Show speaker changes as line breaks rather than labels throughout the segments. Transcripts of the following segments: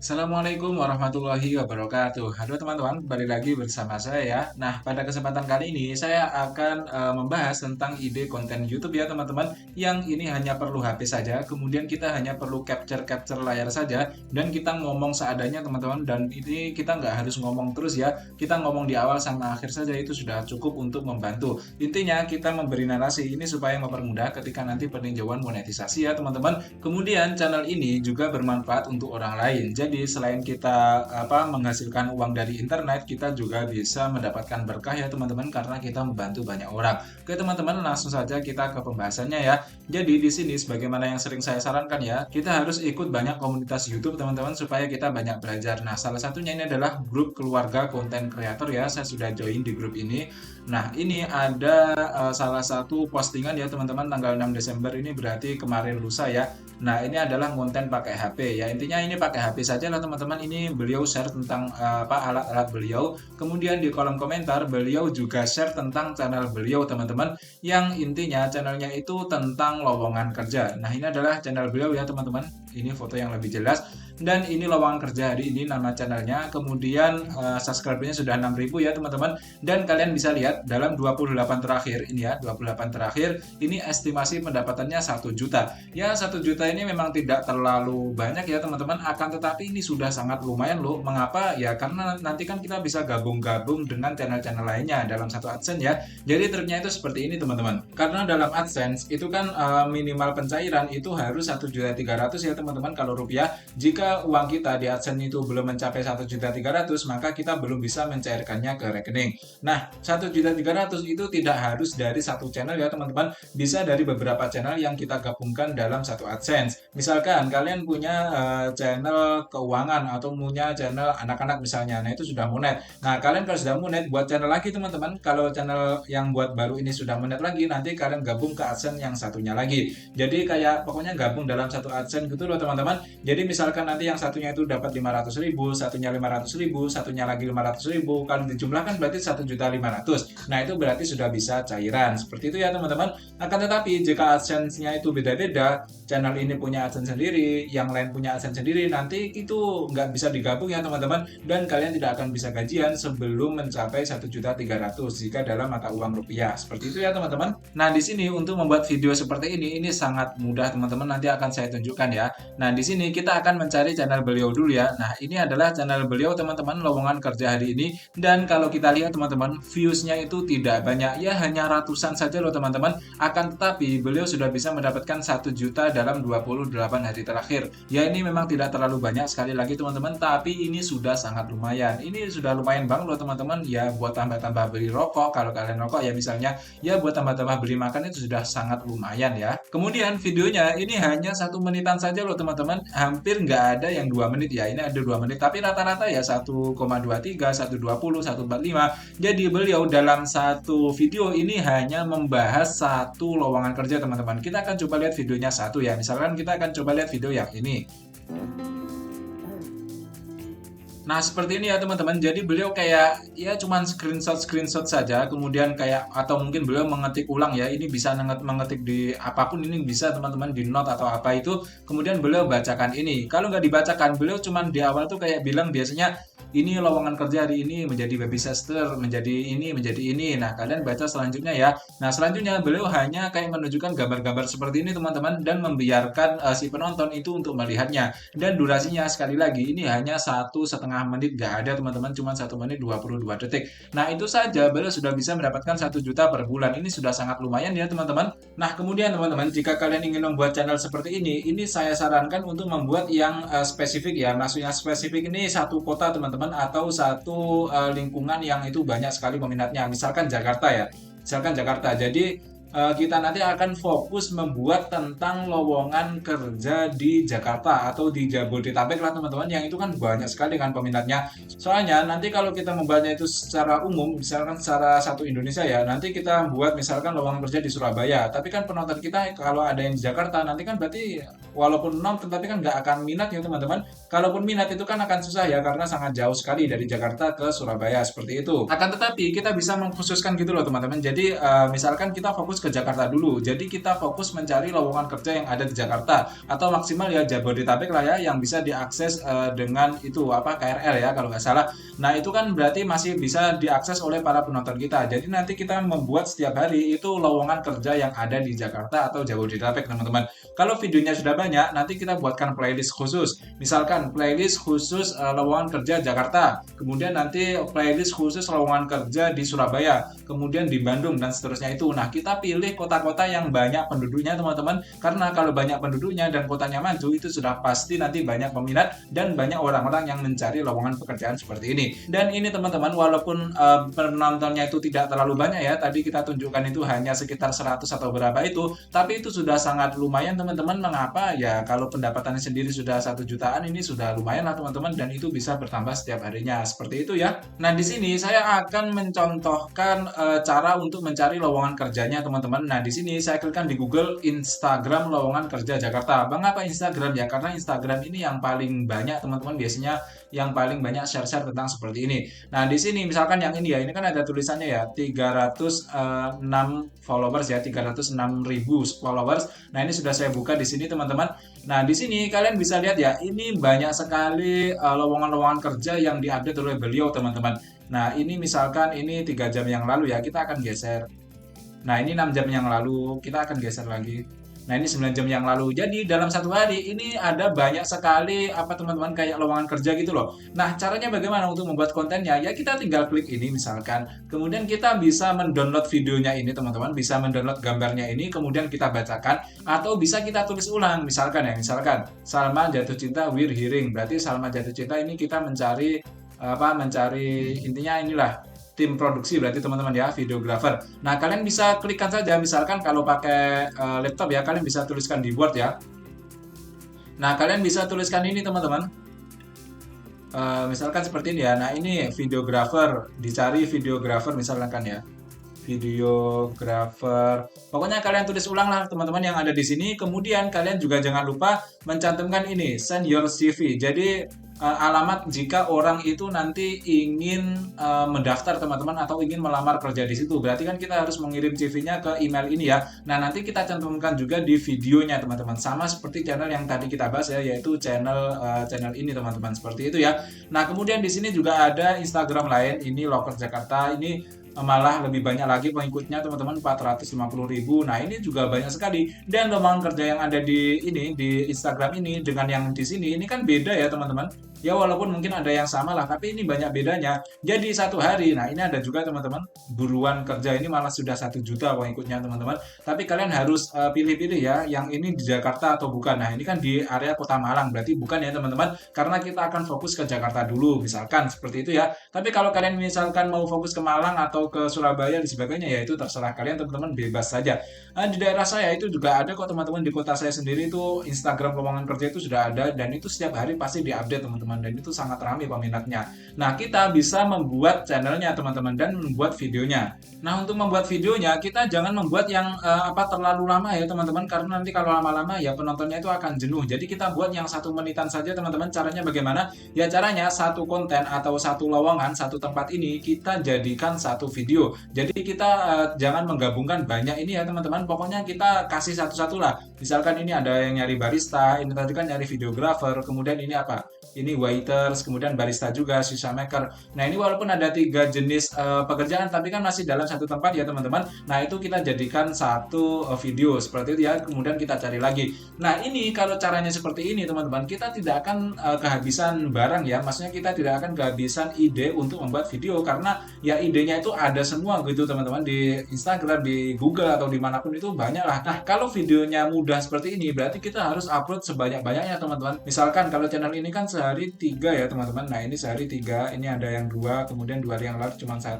Assalamualaikum warahmatullahi wabarakatuh. Halo teman-teman, kembali lagi bersama saya ya. Nah, pada kesempatan kali ini saya akan membahas tentang ide konten YouTube ya teman-teman. Yang ini hanya perlu HP saja, kemudian kita hanya perlu capture layar saja, dan kita ngomong seadanya teman-teman. Dan ini kita nggak harus ngomong terus ya. Kita ngomong di awal sama akhir saja itu sudah cukup untuk membantu. Intinya kita memberi narasi ini supaya mempermudah ketika nanti peninjauan monetisasi ya teman-teman. Kemudian channel ini juga bermanfaat untuk orang lain. Jadi selain kita menghasilkan uang dari internet, kita juga bisa mendapatkan berkah ya teman-teman karena kita membantu banyak orang. Oke teman-teman, langsung saja kita ke pembahasannya ya. Jadi di sini sebagaimana yang sering saya sarankan ya, kita harus ikut banyak komunitas YouTube teman-teman supaya kita banyak belajar. Nah, salah satunya ini adalah grup keluarga konten kreator ya. Saya sudah join di grup ini. Nah, ini ada salah satu postingan ya teman-teman tanggal 6 Desember ini berarti kemarin lusa ya. Nah, ini adalah konten pakai HP ya. Intinya ini pakai HP saja lah teman-teman. Ini beliau share tentang alat-alat beliau. Kemudian di kolom komentar beliau juga share tentang channel beliau teman-teman. Yang intinya channelnya itu tentang lowongan kerja. Nah, ini adalah channel beliau ya teman-teman. Ini foto yang lebih jelas. Dan ini lowongan kerja hari ini nama channelnya. Kemudian subscribernya sudah 6.000 ya teman-teman. Dan kalian bisa lihat dalam 28 terakhir ini ya, 28 terakhir ini estimasi pendapatannya 1 juta. Ya 1 juta ini memang tidak terlalu banyak ya teman-teman, akan tetapi ini sudah sangat lumayan loh. Mengapa? Ya karena nanti kan kita bisa gabung-gabung dengan channel-channel lainnya dalam satu AdSense ya. Jadi triknya itu seperti ini teman-teman. Karena dalam AdSense itu kan minimal pencairan itu harus 1.300.000 ya teman-teman kalau rupiah. Jika uang kita di AdSense itu belum mencapai 1.300.000, maka kita belum bisa mencairkannya ke rekening. Nah, 1.300.000 itu tidak harus dari satu channel ya teman-teman, bisa dari beberapa channel yang kita gabungkan dalam satu AdSense. Misalkan kalian punya channel keuangan atau punya channel anak-anak misalnya, nah itu sudah monet. Nah, kalian kalau sudah monet buat channel lagi teman-teman. Kalau channel yang buat baru ini sudah monet lagi, nanti kalian gabung ke AdSense yang satunya lagi. Jadi kayak pokoknya gabung dalam satu AdSense gitu loh teman-teman. Jadi misalkan nanti yang satunya itu dapat 500.000, satunya 500.000, satunya lagi 500.000, kalau dijumlahkan berarti 1.500.000. Nah, itu berarti sudah bisa cairan. Seperti itu ya teman-teman. Akan tetapi jika AdSense-nya itu beda-beda, channel ini punya AdSense sendiri, yang lain punya AdSense sendiri, nanti itu nggak bisa digabung ya teman-teman, dan kalian tidak akan bisa gajian sebelum mencapai 1.300.000 jika dalam mata uang rupiah. Seperti itu ya teman-teman. Nah, di sini untuk membuat video seperti ini sangat mudah teman-teman, nanti akan saya tunjukkan ya. Nah, di sini kita akan mencari channel beliau dulu ya. Nah, ini adalah channel beliau teman-teman, lowongan kerja hari ini. Dan kalau kita lihat teman-teman, views-nya itu tidak banyak, ya hanya ratusan saja loh teman-teman. Akan tetapi beliau sudah bisa mendapatkan 1 juta dalam 28 hari terakhir. Ya ini memang tidak terlalu banyak sekali lagi teman-teman, tapi ini sudah sangat lumayan. Ini sudah lumayan banget loh teman-teman. Ya buat tambah-tambah beli rokok, kalau kalian rokok ya misalnya, ya buat tambah-tambah beli makan itu sudah sangat lumayan ya. Kemudian videonya ini hanya 1 menitan saja loh teman-teman, hampir nggak ada yang 2 menit ya. Ini ada 2 menit, tapi rata-rata ya 1,23, 1,20, 1,45. Jadi beliau dalam satu video ini hanya membahas satu lowongan kerja teman-teman. Kita akan coba lihat videonya satu ya. Misalkan kita akan coba lihat video yang ini. Nah, seperti ini ya teman-teman. Jadi beliau kayak ya cuman screenshot saja, kemudian kayak atau mungkin beliau mengetik ulang ya. Ini bisa mengetik di apapun, ini bisa teman-teman di note atau apa itu. Kemudian beliau bacakan ini. Kalau nggak dibacakan, beliau cuman di awal tuh kayak bilang biasanya ini lowongan kerja hari ini menjadi baby sister, menjadi ini, menjadi ini. Nah, kalian baca selanjutnya ya. Nah, selanjutnya beliau hanya kayak menunjukkan gambar-gambar seperti ini teman-teman, dan membiarkan si penonton itu untuk melihatnya. Dan durasinya sekali lagi ini hanya 1,5 menit, gak ada teman-teman, cuma 1 menit 22 detik. Nah, itu saja beliau sudah bisa mendapatkan 1 juta per bulan. Ini sudah sangat lumayan ya teman-teman. Nah, kemudian teman-teman, jika kalian ingin membuat channel seperti ini saya sarankan untuk membuat yang spesifik ya. Maksudnya spesifik ini satu kota teman-teman, atau satu lingkungan yang itu banyak sekali peminatnya. Misalkan Jakarta ya. Misalkan Jakarta. Jadi kita nanti akan fokus membuat tentang lowongan kerja di Jakarta atau di Jabodetabek lah teman-teman, yang itu kan banyak sekali kan peminatnya. Soalnya nanti kalau kita membuatnya itu secara umum, misalkan secara satu Indonesia ya, nanti kita buat misalkan lowongan kerja di Surabaya, tapi kan penonton kita kalau ada yang di Jakarta, nanti kan berarti walaupun nonton tapi kan nggak akan minat ya teman-teman. Kalaupun minat itu kan akan susah ya, karena sangat jauh sekali dari Jakarta ke Surabaya seperti itu. Akan tetapi kita bisa mengkhususkan gitu loh teman-teman. Jadi misalkan kita fokus fokus ke Jakarta dulu. Jadi kita fokus mencari lowongan kerja yang ada di Jakarta atau maksimal ya Jabodetabek lah ya yang bisa diakses dengan itu apa KRL ya kalau nggak salah. Nah itu kan berarti masih bisa diakses oleh para penonton kita. Jadi nanti kita membuat setiap hari itu lowongan kerja yang ada di Jakarta atau Jabodetabek teman-teman. Kalau videonya sudah banyak, nanti kita buatkan playlist khusus. Misalkan playlist khusus lowongan kerja Jakarta, kemudian nanti playlist khusus lowongan kerja di Surabaya, kemudian di Bandung dan seterusnya itu. Nah, kita pilih kota-kota yang banyak penduduknya teman-teman, karena kalau banyak penduduknya dan kotanya maju itu sudah pasti nanti banyak peminat dan banyak orang-orang yang mencari lowongan pekerjaan seperti ini. Dan ini teman-teman walaupun penontonnya itu tidak terlalu banyak ya, tadi kita tunjukkan itu hanya sekitar 100 atau berapa itu, tapi itu sudah sangat lumayan teman-teman. Mengapa? Ya kalau pendapatannya sendiri sudah 1 jutaan, ini sudah lumayan lah teman-teman, dan itu bisa bertambah setiap harinya seperti itu ya. Nah di sini saya akan mencontohkan cara untuk mencari lowongan kerjanya teman-teman. Nah di sini saya klikkan di Google Instagram lowongan kerja Jakarta. Mengapa Instagram ya? Karena Instagram ini yang paling banyak teman-teman, biasanya yang paling banyak share-share tentang seperti ini. Nah di sini misalkan yang ini ya, ini kan ada tulisannya ya 306 followers ya, 306.000 followers. Nah ini sudah saya buka di sini teman-teman. Nah di sini kalian bisa lihat ya, ini banyak sekali lowongan-lowongan kerja yang diupdate oleh beliau teman-teman. Nah ini misalkan ini 3 jam yang lalu ya, kita akan geser. Nah ini 6 jam yang lalu, kita akan geser lagi. Nah ini 9 jam yang lalu. Jadi dalam satu hari ini ada banyak sekali apa teman-teman kayak lowongan kerja gitu loh. Nah caranya bagaimana untuk membuat kontennya? Ya kita tinggal klik ini misalkan. Kemudian kita bisa mendownload videonya ini teman-teman. Bisa mendownload gambarnya ini. Kemudian kita bacakan. Atau bisa kita tulis ulang. Misalkan ya. Misalkan Salma jatuh cinta we're hearing. Berarti Salma jatuh cinta ini kita mencari mencari intinya inilah tim produksi berarti teman-teman ya, videographer. Nah, kalian bisa klikkan saja misalkan kalau pakai laptop ya, kalian bisa tuliskan di Word ya. Nah, kalian bisa tuliskan ini teman-teman. Misalkan seperti ini ya. Nah, ini videographer, dicari videographer misalkan ya. Videographer. Pokoknya kalian tulis ulang lah teman-teman yang ada di sini. Kemudian kalian juga jangan lupa mencantumkan ini, send your CV. Jadi alamat jika orang itu nanti ingin mendaftar teman-teman atau ingin melamar kerja di situ. Berarti kan kita harus mengirim CV-nya ke email ini ya. Nah, nanti kita cantumkan juga di videonya teman-teman. Sama seperti channel yang tadi kita bahas ya, yaitu channel ini teman-teman. Seperti itu ya. Nah, kemudian di sini juga ada Instagram lain, ini Loker Jakarta. Ini malah lebih banyak lagi pengikutnya teman-teman, 450.000. Nah ini juga banyak sekali, dan lowongan kerja yang ada di ini di Instagram ini dengan yang di sini ini kan beda ya teman-teman ya, walaupun mungkin ada yang sama lah tapi ini banyak bedanya. Jadi satu hari, nah ini ada juga teman-teman buruan kerja ini malah sudah 1 juta pengikutnya teman-teman, tapi kalian harus pilih-pilih ya yang ini di Jakarta atau bukan. Nah ini kan di area Kota Malang, berarti bukan ya teman-teman, karena kita akan fokus ke Jakarta dulu misalkan seperti itu ya. Tapi kalau kalian misalkan mau fokus ke Malang atau ke Surabaya dan sebagainya ya itu terserah kalian teman-teman, bebas saja. Di daerah saya itu juga ada kok teman-teman, di kota saya sendiri itu Instagram lowongan kerja itu sudah ada, dan itu setiap hari pasti diupdate teman-teman, dan itu sangat ramai peminatnya. Nah kita bisa membuat channelnya teman-teman dan membuat videonya. Nah untuk membuat videonya kita jangan membuat yang terlalu lama ya teman-teman, karena nanti kalau lama-lama ya penontonnya itu akan jenuh. Jadi kita buat yang 1 menitan saja teman-teman. Caranya bagaimana? Ya caranya satu konten atau satu lowongan, satu tempat ini kita jadikan satu video. Jadi kita jangan menggabungkan banyak ini ya teman-teman. Pokoknya kita kasih satu-satu lah. Misalkan ini ada yang nyari barista, ini tadi kan nyari videographer, kemudian ini apa? Ini waiters, kemudian barista juga, shisha maker. Nah ini walaupun ada 3 jenis pekerjaan, tapi kan masih dalam satu tempat ya teman-teman. Nah itu kita jadikan satu video seperti itu ya, kemudian kita cari lagi. Nah ini kalau caranya seperti ini teman-teman, kita tidak akan kehabisan barang ya. Maksudnya kita tidak akan kehabisan ide untuk membuat video, karena ya idenya itu ada semua gitu teman-teman, di Instagram, di Google atau dimanapun itu banyak lah. Nah kalau videonya mudah seperti ini, berarti kita harus upload sebanyak-banyaknya teman-teman. Misalkan kalau channel ini kan sehari 3 ya teman-teman. Nah ini sehari 3, ini ada yang 2, kemudian 2 hari yang lalu cuma 1,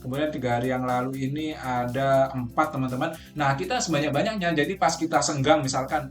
kemudian 3 hari yang lalu ini ada 4 teman-teman. Nah kita sebanyak-banyaknya, jadi pas kita senggang misalkan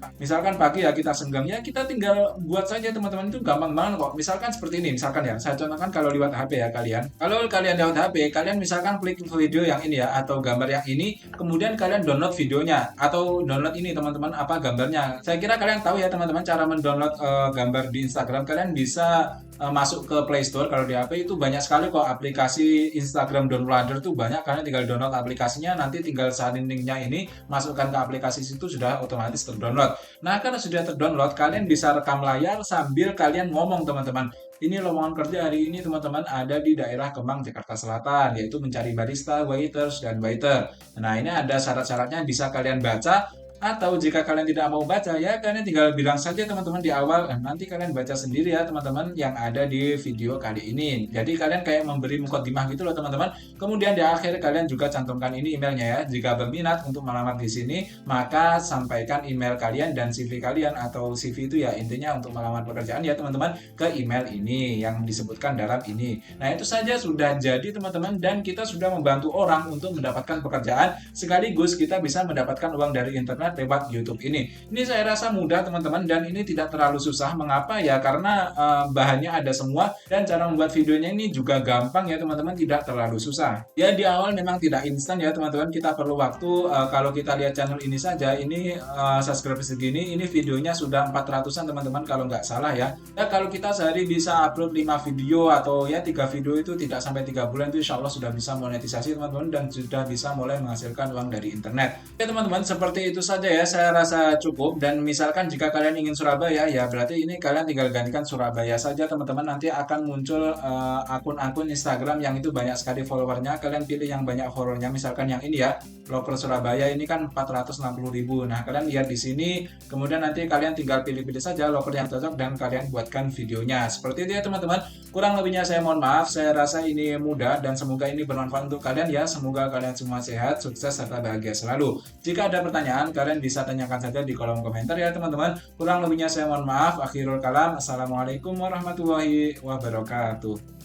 pagi ya kita senggang ya, kita tinggal buat saja teman-teman, itu gampang banget kok. Misalkan seperti ini, misalkan ya saya contohkan kalau lewat HP ya kalian. Kalau kalian lewat HP, kalian misalkan klik video yang ini ya atau gambar yang ini, kemudian kalian download videonya atau download ini teman-teman apa gambarnya. Saya kira kalian tahu ya teman-teman cara mendownload gambar di Instagram. Kalian bisa bisa masuk ke Play Store. Kalau di HP itu banyak sekali kok aplikasi Instagram downloader tuh banyak, kalian tinggal download aplikasinya, nanti tinggal salin linknya ini, masukkan ke aplikasi situ sudah otomatis terdownload. Nah, kalau sudah terdownload, kalian bisa rekam layar sambil kalian ngomong teman-teman. Ini lowongan kerja hari ini teman-teman ada di daerah Kemang, Jakarta Selatan, yaitu mencari barista, waiters, dan waiter. Nah, ini ada syarat-syaratnya bisa kalian baca, atau jika kalian tidak mau baca ya kalian tinggal bilang saja teman-teman di awal, nanti kalian baca sendiri ya teman-teman yang ada di video kali ini. Jadi kalian kayak memberi mukadimah gitu loh teman-teman. Kemudian di akhir kalian juga cantumkan ini emailnya ya. Jika berminat untuk melamar di sini, maka sampaikan email kalian dan CV kalian, atau CV itu ya intinya untuk melamar pekerjaan ya teman-teman, ke email ini yang disebutkan dalam ini. Nah, itu saja sudah jadi teman-teman, dan kita sudah membantu orang untuk mendapatkan pekerjaan sekaligus kita bisa mendapatkan uang dari internet lewat YouTube ini. Ini saya rasa mudah teman-teman, dan ini tidak terlalu susah. Mengapa ya? Karena bahannya ada semua, dan cara membuat videonya ini juga gampang ya teman-teman, tidak terlalu susah. Ya, di awal memang tidak instan ya teman-teman, kita perlu waktu. Kalau kita lihat channel ini saja, ini subscriber segini, ini videonya sudah 400-an teman-teman kalau nggak salah ya. Ya, kalau kita sehari bisa upload 5 video atau ya 3 video, itu tidak sampai 3 bulan itu insya Allah sudah bisa monetisasi teman-teman, dan sudah bisa mulai menghasilkan uang dari internet. Ya teman-teman, seperti itu saja ya, saya rasa cukup. Dan misalkan jika kalian ingin Surabaya ya berarti ini kalian tinggal gantikan Surabaya saja teman-teman, nanti akan muncul akun-akun Instagram yang itu banyak sekali followernya. Kalian pilih yang banyak followernya, misalkan yang ini ya, Lover Surabaya ini kan 460.000. Nah, kalian lihat di sini, kemudian nanti kalian tinggal pilih-pilih saja lover yang cocok dan kalian buatkan videonya. Seperti itu ya teman-teman. Kurang lebihnya saya mohon maaf. Saya rasa ini mudah dan semoga ini bermanfaat untuk kalian ya. Semoga kalian semua sehat, sukses, serta bahagia selalu. Jika ada pertanyaan, kalian bisa tanyakan saja di kolom komentar ya teman-teman. Kurang lebihnya saya mohon maaf. Akhirul kalam. Assalamualaikum warahmatullahi wabarakatuh.